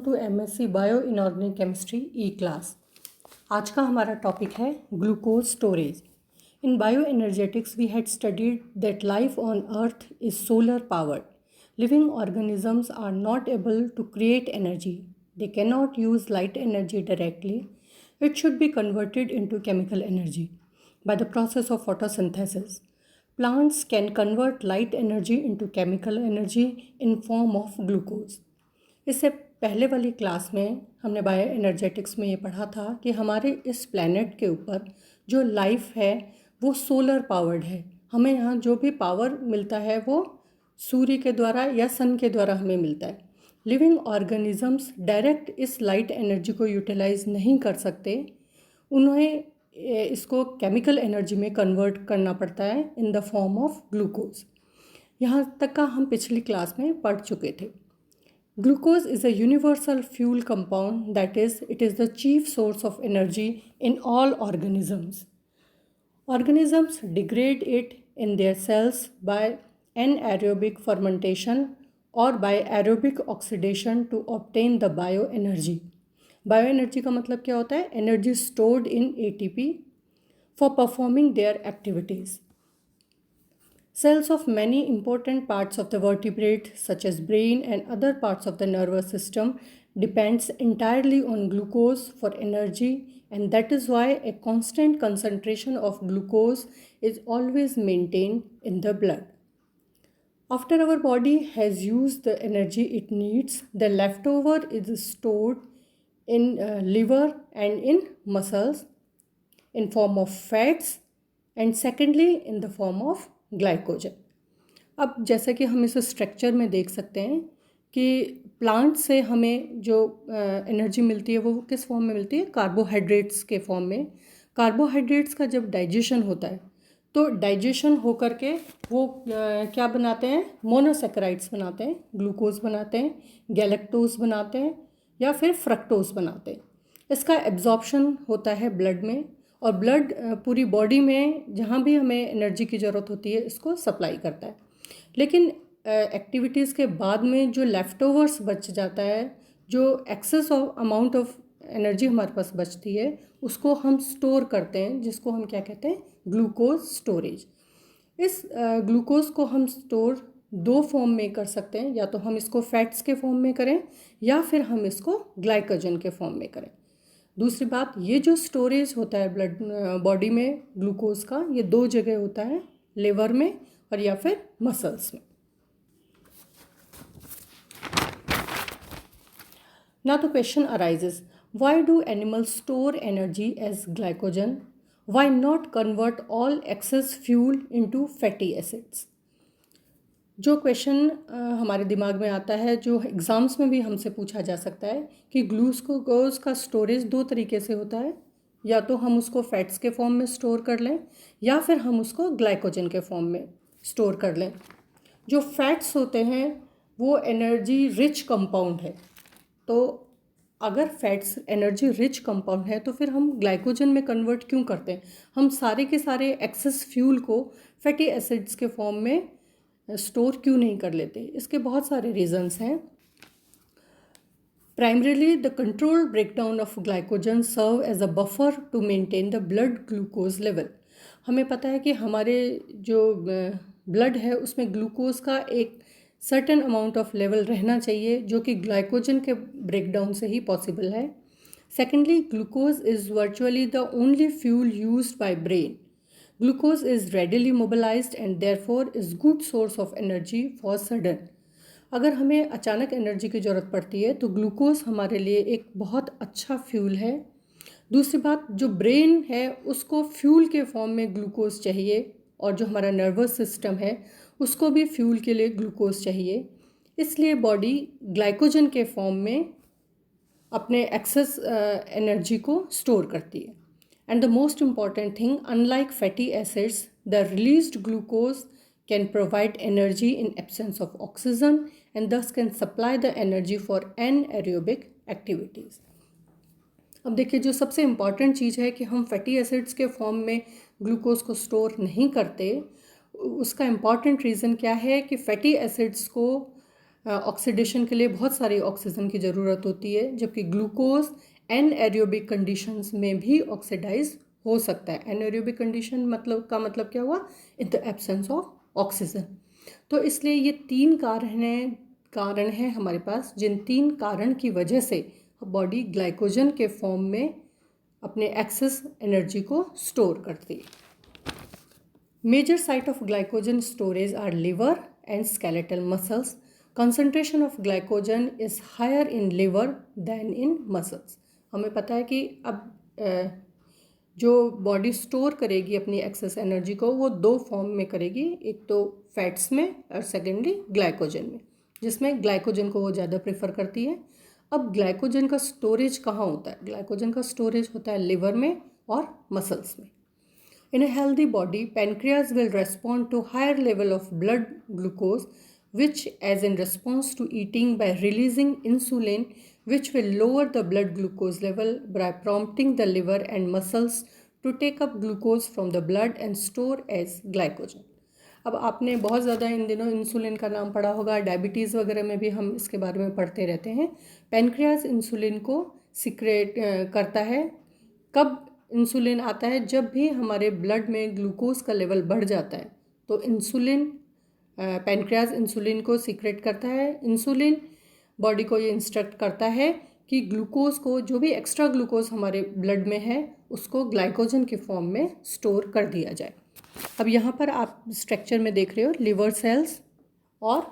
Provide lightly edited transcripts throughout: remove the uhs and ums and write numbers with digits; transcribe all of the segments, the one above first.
To MSc bioinorganic chemistry e class. आज का हमारा टॉपिक है glucose storage. In bioenergetics we had studied that life on earth is solar powered. Living organisms are not able to create energy. They cannot use light energy directly. It should be converted into chemical energy by the process of photosynthesis. Plants can convert light energy into chemical energy in form of glucose. इससे पहले वाली class में हमने bio energetics में ये पढ़ा था कि हमारे इस प्लैनेट के ऊपर जो लाइफ है वो सोलर पावर्ड है. हमें यहाँ जो भी पावर मिलता है वो सूर्य के द्वारा या सन के द्वारा हमें मिलता है. लिविंग ऑर्गेनिजम्स डायरेक्ट इस लाइट एनर्जी को यूटिलाइज नहीं कर सकते. उन्हें इसको केमिकल एनर्जी में कन्वर्ट करना पड़ता है in the form of glucose. यहाँ तक का हम पिछली क्लास में पढ़ चुके थे. Glucose is a universal fuel compound, that is, it is the chief source of energy in all organisms. Organisms degrade it in their cells by anaerobic fermentation or by aerobic oxidation to obtain the bioenergy. Bioenergy का मतलब क्या होता है? Energy stored in ATP for performing their activities. Cells of many important parts of the vertebrate, such as brain and other parts of the nervous system, depends entirely on glucose for energy, and that is why a constant concentration of glucose is always maintained in the blood. After our body has used the energy it needs, the leftover is stored in liver and in muscles in form of fats, and secondly in the form of glycogen. अब जैसा कि हम इस structure में देख सकते हैं कि प्लांट से हमें जो एनर्जी मिलती है वो किस फॉर्म में मिलती है? कार्बोहाइड्रेट्स के फॉर्म में. कार्बोहाइड्रेट्स का जब डाइजेशन होता है तो डाइजेशन होकर के वो क्या बनाते हैं? मोनोसैकेराइड्स बनाते हैं, ग्लूकोज बनाते हैं, गैलेक्टोज बनाते हैं या फिर फ्रक्टोज बनाते हैं. इसका एब्जॉर्प्शन होता है ब्लड में, और ब्लड पूरी बॉडी में जहाँ भी हमें एनर्जी की ज़रूरत होती है इसको सप्लाई करता है. लेकिन एक्टिविटीज़ के बाद में जो लेफ़्ट ओवर्स बच जाता है, जो excess of amount of energy हमारे पास बचती है, उसको हम स्टोर करते हैं, जिसको हम क्या कहते हैं? Glucose storage. इस ग्लूकोज को हम स्टोर दो फॉर्म में कर सकते हैं. या तो हम इसको फैट्स के फॉर्म में करें या फिर हम इसको ग्लाइकोजन के फॉर्म में करें. दूसरी बात, ये जो स्टोरेज होता है ब्लड बॉडी में ग्लूकोज का, ये दो जगह होता है, लिवर में और या फिर मसल्स में. Now the question arises, why do animals store energy as glycogen? Why not convert all excess fuel into fatty acids? जो क्वेश्चन हमारे दिमाग में आता है, जो एग्ज़ाम्स में भी हमसे पूछा जा सकता है कि ग्लूकोज का स्टोरेज दो तरीके से होता है. या तो हम उसको फैट्स के फॉर्म में स्टोर कर लें या फिर हम उसको ग्लाइकोजन के फॉर्म में स्टोर कर लें. जो फैट्स होते हैं वो एनर्जी रिच कंपाउंड है. तो अगर फैट्स एनर्जी रिच कंपाउंड है तो फिर हम ग्लाइकोजन में कन्वर्ट क्यों करते हैं? हम सारे के सारे एक्सेस फ्यूल को फैटी एसिड्स के फॉर्म में स्टोर क्यों नहीं कर लेते? इसके बहुत सारे रीजंस हैं. Primarily the controlled breakdown of glycogen serve as a buffer to maintain the blood glucose level. हमें पता है कि हमारे जो ब्लड है उसमें ग्लूकोज का एक सर्टेन अमाउंट ऑफ लेवल रहना चाहिए, जो कि ग्लाइकोजन के ब्रेकडाउन से ही पॉसिबल है. Secondly, glucose is virtually the only fuel used by brain. Glucose is readily mobilized and therefore is good source of energy for sudden. अगर हमें अचानक एनर्जी की ज़रूरत पड़ती है तो ग्लूकोज हमारे लिए एक बहुत अच्छा फ्यूल है. दूसरी बात, जो ब्रेन है उसको फ्यूल के फॉर्म में ग्लूकोज चाहिए, और जो हमारा नर्वस सिस्टम है उसको भी फ्यूल के लिए ग्लूकोज चाहिए. इसलिए बॉडी ग्लाइकोजन के फॉर्म में अपने एक्सेस एनर्जी को स्टोर करती है. And the most important thing, unlike fatty acids, the released glucose can provide energy in absence of oxygen and thus can supply the energy for anaerobic activities. अब देखिए, जो सबसे important चीज़ है कि हम फैटी एसिड्स के फॉर्म में glucose को स्टोर नहीं करते, उसका इम्पॉर्टेंट रीज़न क्या है कि फैटी एसिड्स को ऑक्सीडेशन के लिए बहुत सारी ऑक्सीजन की ज़रूरत होती है, जबकि ग्लूकोज एनएरोबिक कंडीशंस में भी ऑक्सीडाइज हो सकता है। एनएरोबिक कंडीशन मतलब क्या हुआ? In the absence of oxygen. तो इसलिए ये 3 कारण हैं हमारे पास, जिन 3 कारण की वजह से बॉडी ग्लाइकोजन के फॉर्म में अपने एक्सेस एनर्जी को स्टोर करती है। Major site of glycogen storage are liver and skeletal muscles. Concentration of glycogen is higher in liver than in muscles. हमें पता है कि अब जो बॉडी स्टोर करेगी अपनी एक्सेस एनर्जी को, वो 2 फॉर्म में करेगी, एक तो फैट्स में और सेकेंडली ग्लाइकोजन में, जिसमें ग्लाइकोजन को वो ज़्यादा प्रेफर करती है। अब ग्लाइकोजन का स्टोरेज कहाँ होता है? ग्लाइकोजन का स्टोरेज होता है लिवर में और मसल्स में। In a healthy body, pancreas will respond to higher level of blood glucose, which as in response to eating by releasing insulin, which will lower the blood glucose level by prompting the liver and muscles to take up glucose from the blood and store as glycogen. अब आपने बहुत ज़्यादा इन दिनों insulin का नाम पढ़ा होगा, diabetes वगैरह में भी हम इसके बारे में पढ़ते रहते हैं। पैनक्रियाज इंसुलिन को सिक्रेट करता है। कब इंसुलिन आता है? जब भी हमारे ब्लड में ग्लूकोज का लेवल बढ़ जाता है तो पैनक्रियाज इंसुलिन को सीक्रेट करता है। इंसुलिन बॉडी को ये इंस्ट्रक्ट करता है कि ग्लूकोज को, जो भी एक्स्ट्रा ग्लूकोज हमारे ब्लड में है, उसको ग्लाइकोजन के फॉर्म में स्टोर कर दिया जाए। अब यहाँ पर आप स्ट्रक्चर में देख रहे हो लिवर सेल्स और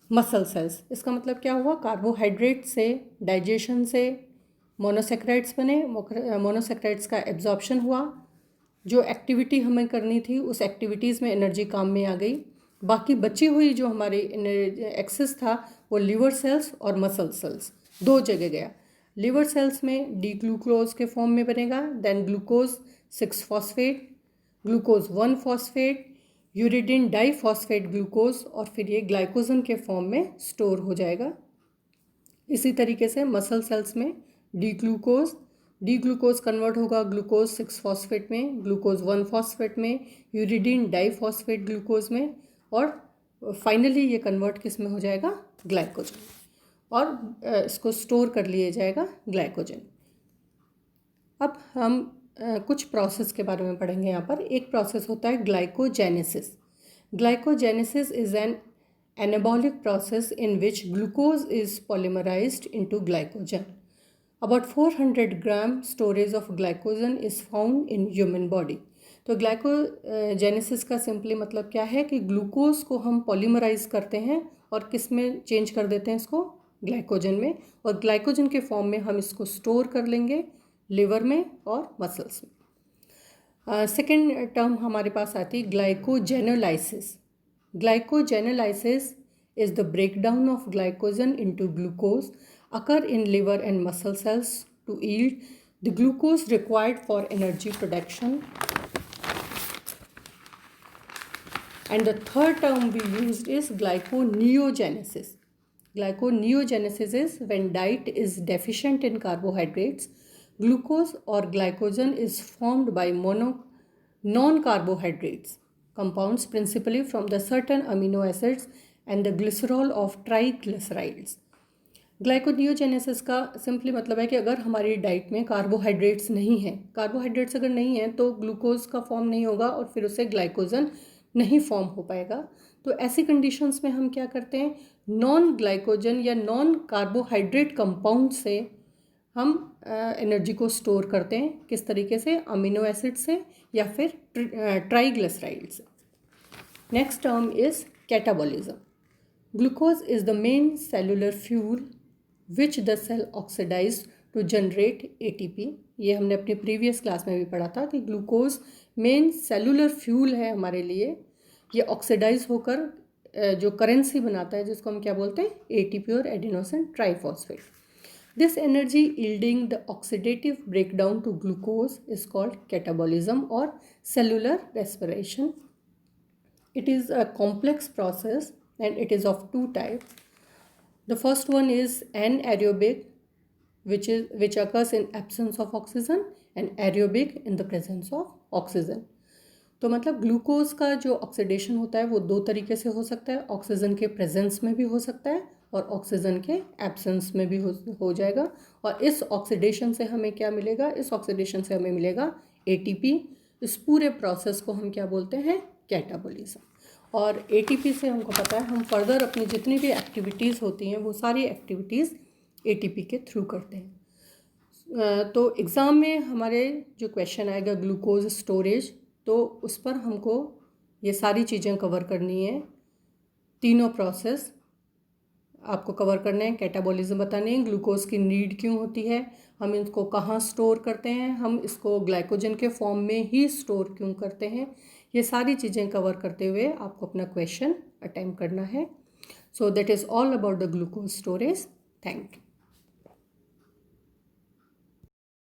मसल सेल्स। इसका मतलब क्या हुआ? कार्बोहाइड्रेट से, डाइजेशन से मोनोसेक्राइड्स बने, मोनोसेक्राइड्स का एब्जॉर्प्शन हुआ, जो एक्टिविटी हमें करनी थी उस एक्टिविटीज़ में एनर्जी काम में आ गई। बाकी बची हुई जो हमारी एक्सेस था वो लिवर सेल्स और मसल सेल्स 2 जगह गया। लिवर सेल्स में डी ग्लूकोज के फॉर्म में बनेगा, then glucose 6 phosphate, glucose 1 phosphate, uridine diphosphate glucose, और फिर ये ग्लाइकोजन के फॉर्म में स्टोर हो जाएगा। इसी तरीके से मसल सेल्स में डी ग्लूकोज कन्वर्ट होगा ग्लूकोज 6 फॉस्फेट में, ग्लूकोज 1 फॉस्फेट में, यूरिडिन डाईफॉस्फेट ग्लूकोज में, और फाइनली ये कन्वर्ट किस में हो जाएगा? ग्लाइकोजन, और इसको स्टोर कर लिया जाएगा ग्लाइकोजन। अब हम कुछ प्रोसेस के बारे में पढ़ेंगे यहाँ पर। एक प्रोसेस होता है glycogenesis. Glycogenesis is an anabolic process in which glucose is polymerized into glycogen. About 400 gram storage of glycogen is found in human body. तो ग्लाइकोजेनेसिस का सिंपली मतलब क्या है कि ग्लूकोज को हम पॉलीमराइज करते हैं और किस में चेंज कर देते हैं? इसको ग्लाइकोजन में, और ग्लाइकोजन के फॉर्म में हम इसको स्टोर कर लेंगे लिवर में और मसल्स में। सेकेंड टर्म हमारे पास आती है glycogenolysis. Glycogenolysis is the breakdown of glycogen into glucose occur in liver and muscle cells to yield the glucose required for energy production. And the third term we used is glyconeogenesis. Glyconeogenesis is when diet is deficient in carbohydrates, glucose or glycogen is formed by non-carbohydrates compounds principally from the certain amino acids and the glycerol of triglycerides. Gluconeogenesis का simply मतलब है कि अगर हमारी diet में carbohydrates नहीं हैं, carbohydrates अगर नहीं हैं तो ग्लूकोज का फॉर्म नहीं होगा और फिर उससे ग्लाइकोजन नहीं फॉर्म हो पाएगा। तो ऐसी कंडीशंस में हम क्या करते हैं? नॉन ग्लाइकोजन या नॉन कार्बोहाइड्रेट कंपाउंड से हम एनर्जी को स्टोर करते हैं। किस तरीके से? अमीनो एसिड से या फिर ट्राइग्लिसराइड से। Next term is catabolism. Glucose is the main cellular fuel which the cell oxidize to generate ATP. ये हमने अपनी प्रीवियस क्लास में भी पढ़ा था कि ग्लूकोज मेन सेलुलर फ्यूल है हमारे लिए। ये ऑक्सीडाइज होकर जो करेंसी बनाता है, जिसको हम क्या बोलते हैं? एटीपी और adenosine triphosphate. This energy yielding the oxidative breakdown to glucose is called catabolism or cellular respiration. It is a complex process and it is of 2 types. The first one is anaerobic, which occurs in absence of oxygen, and aerobic in the presence of oxygen. तो मतलब glucose का जो oxidation होता है वो दो तरीके से हो सकता है, ऑक्सीजन के प्रेजेंस में भी हो सकता है और ऑक्सीजन के एब्सेंस में भी हो जाएगा। और इस ऑक्सीडेशन से हमें क्या मिलेगा, इस ऑक्सीडेशन से हमें मिलेगा एटीपी। इस पूरे प्रोसेस को हम क्या बोलते हैं, कैटाबॉलिज्म। और एटीपी से हमको पता है हम फर्दर अपनी जितनी भी एक्टिविटीज़ होती हैं वो सारी एक्टिविटीज़ एटीपी के थ्रू करते हैं। तो एग्ज़ाम में हमारे जो क्वेश्चन आएगा ग्लूकोज स्टोरेज, तो उस पर हमको ये सारी चीज़ें कवर करनी है। तीनों प्रोसेस आपको कवर करने हैं, कैटाबॉलिज्म बताने हैं, ग्लूकोज की नीड क्यों होती है, हम इसको कहाँ स्टोर करते हैं, हम इसको ग्लाइकोजन के फॉर्म में ही स्टोर क्यों करते हैं, ये सारी चीज़ें कवर करते हुए आपको अपना क्वेश्चन अटेम्प्ट करना है। So that is all about the glucose storage. Thank you.